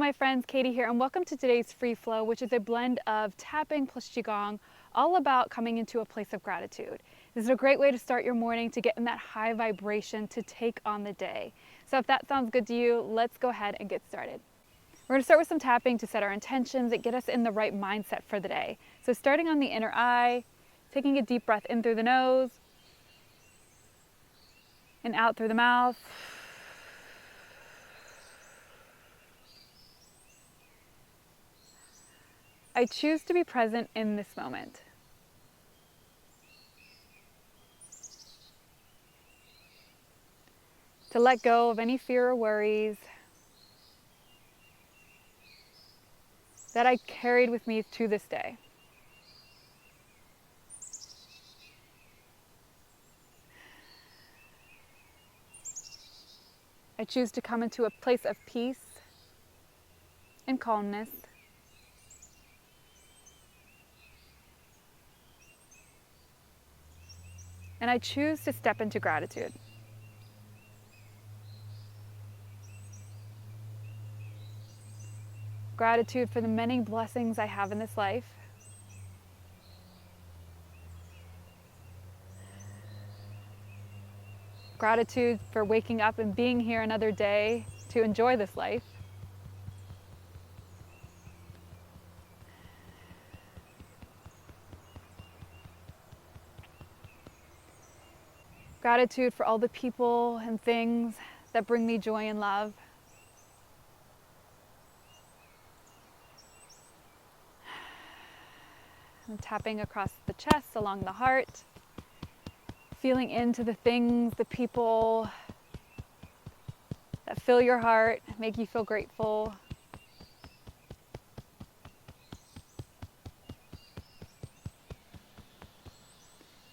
my friends, Katie here, and welcome to today's Free Flow, which is a blend of tapping plus Qigong, all about coming into a place of gratitude. This is a great way to start your morning, to get in that high vibration, to take on the day. So if that sounds good to you, let's go ahead and get started. We're going to start with some tapping to set our intentions and get us in the right mindset for the day. So starting on the inner eye, taking a deep breath in through the nose and out through the mouth. I choose to be present in this moment. To let go of any fear or worries that I carried with me to this day. I choose to come into a place of peace and calmness. And I choose to step into gratitude. Gratitude for the many blessings I have in this life. Gratitude for waking up and being here another day to enjoy this life. Gratitude for all the people and things that bring me joy and love. I'm tapping across the chest, along the heart, feeling into the things, the people that fill your heart, make you feel grateful.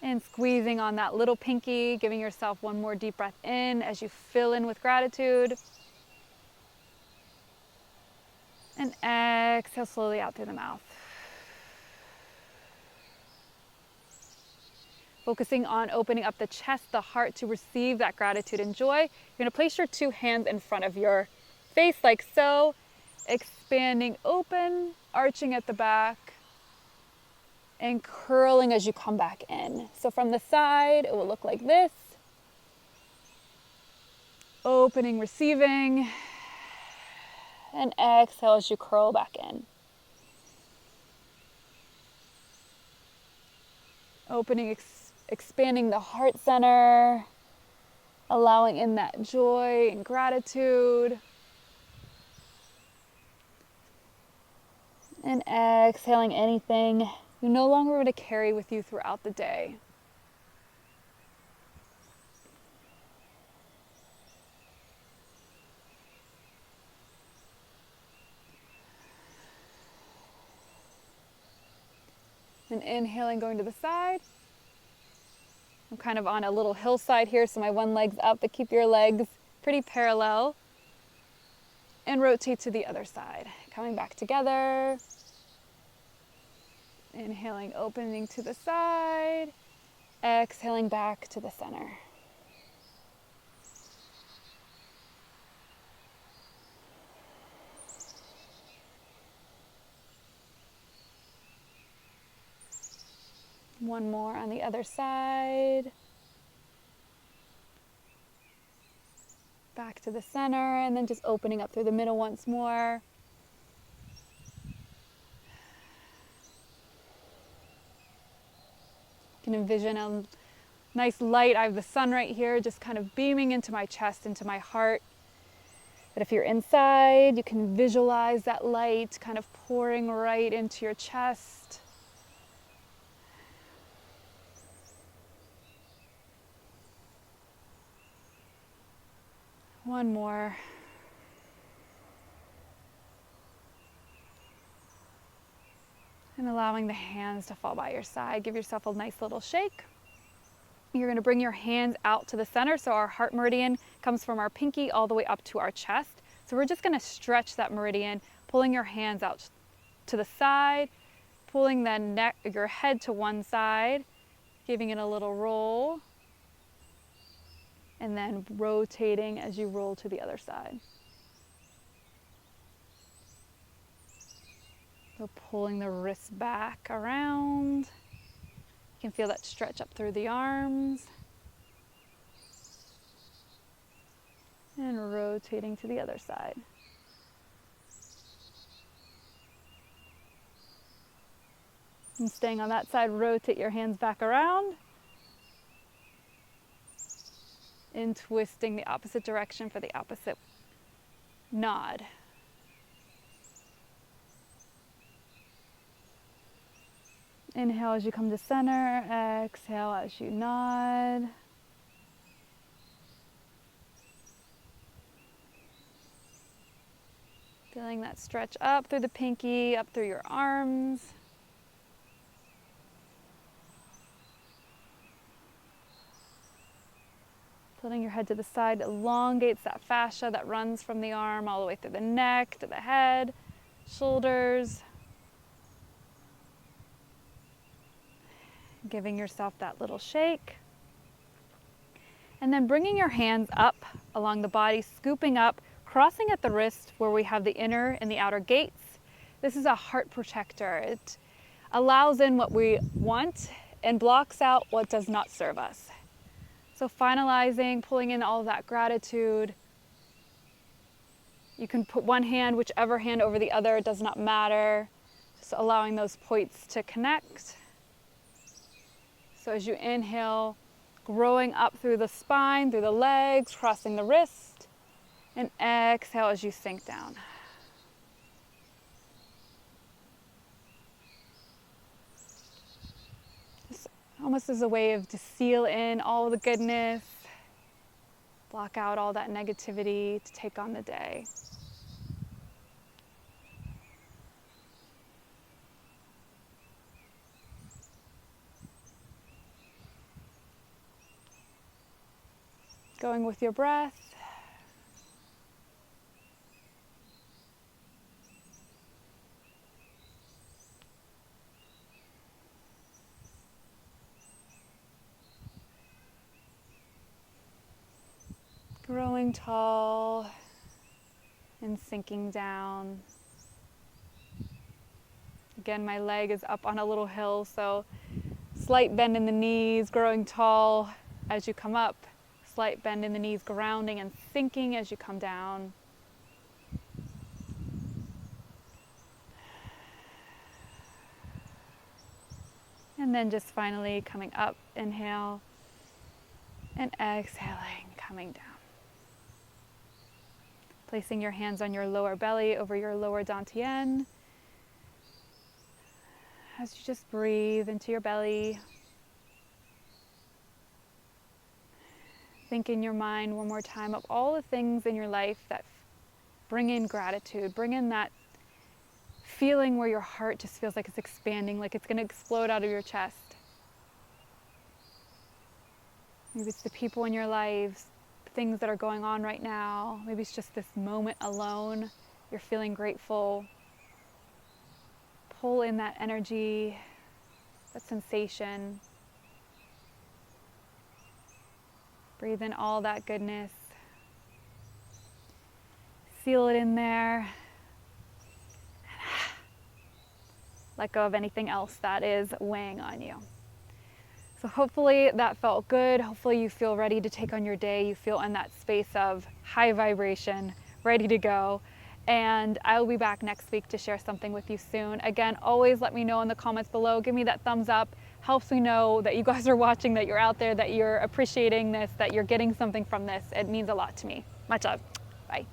And squeezing on that little pinky, giving yourself one more deep breath in as you fill in with gratitude. And exhale slowly out through the mouth. Focusing on opening up the chest, the heart to receive that gratitude and joy. You're going to place your two hands in front of your face like so, expanding open, arching at the back, and curling as you come back in. So from the side, it will look like this. Opening, receiving, and exhale as you curl back in. Opening, expanding the heart center, allowing in that joy and gratitude. And exhaling anything you no longer want to carry with you throughout the day. And inhaling, going to the side. I'm kind of on a little hillside here, so my one leg's up, but keep your legs pretty parallel. And rotate to the other side. Coming back together. Inhaling, opening to the side. Exhaling back to the center. One more on the other side. Back to the center, and then just opening up through the middle once more. You can envision a nice light. I have the sun right here, just kind of beaming into my chest, into my heart. But if you're inside, you can visualize that light kind of pouring right into your chest. One more. And allowing the hands to fall by your side. Give yourself a nice little shake. You're going to bring your hands out to the center. So our heart meridian comes from our pinky all the way up to our chest. So we're just going to stretch that meridian, pulling your hands out to the side, pulling your head to one side, giving it a little roll, and then rotating as you roll to the other side. So pulling the wrists back around. You can feel that stretch up through the arms. And rotating to the other side. And staying on that side, rotate your hands back around. And twisting the opposite direction for the opposite nod. Inhale as you come to center, exhale as you nod. Feeling that stretch up through the pinky, up through your arms. Tilting your head to the side elongates that fascia that runs from the arm all the way through the neck to the head, shoulders. Giving yourself that little shake. And then bringing your hands up along the body, scooping up, crossing at the wrist where we have the inner and the outer gates. This is a heart protector. It allows in what we want and blocks out what does not serve us. So finalizing, pulling in all of that gratitude. You can put one hand, whichever hand over the other, it does not matter. Just allowing those points to connect. So as you inhale, growing up through the spine, through the legs, crossing the wrist, and exhale as you sink down. Just almost as a way of to seal in all the goodness, block out all that negativity to take on the day. Going with your breath. Growing tall and sinking down. Again, my leg is up on a little hill, so slight bend in the knees, growing tall as you come up. Slight bend in the knees, grounding and sinking as you come down. And then just finally coming up, inhale, and exhaling, coming down. Placing your hands on your lower belly over your lower dantian. As you just breathe into your belly. Think in your mind one more time of all the things in your life that bring in gratitude, bring in that feeling where your heart just feels like it's expanding, like it's going to explode out of your chest. Maybe it's the people in your lives, the things that are going on right now. Maybe it's just this moment alone. You're feeling grateful. Pull in that energy, that sensation. Breathe in all that goodness. Seal it in there. Let go of anything else that is weighing on you. So hopefully that felt good. Hopefully you feel ready to take on your day. You feel in that space of high vibration, ready to go. And I will be back next week to share something with you soon. Again, always let me know in the comments below. Give me that thumbs up. Helps me know that you guys are watching, that you're out there, that you're appreciating this, that you're getting something from this. It means a lot to me. Much love. Bye.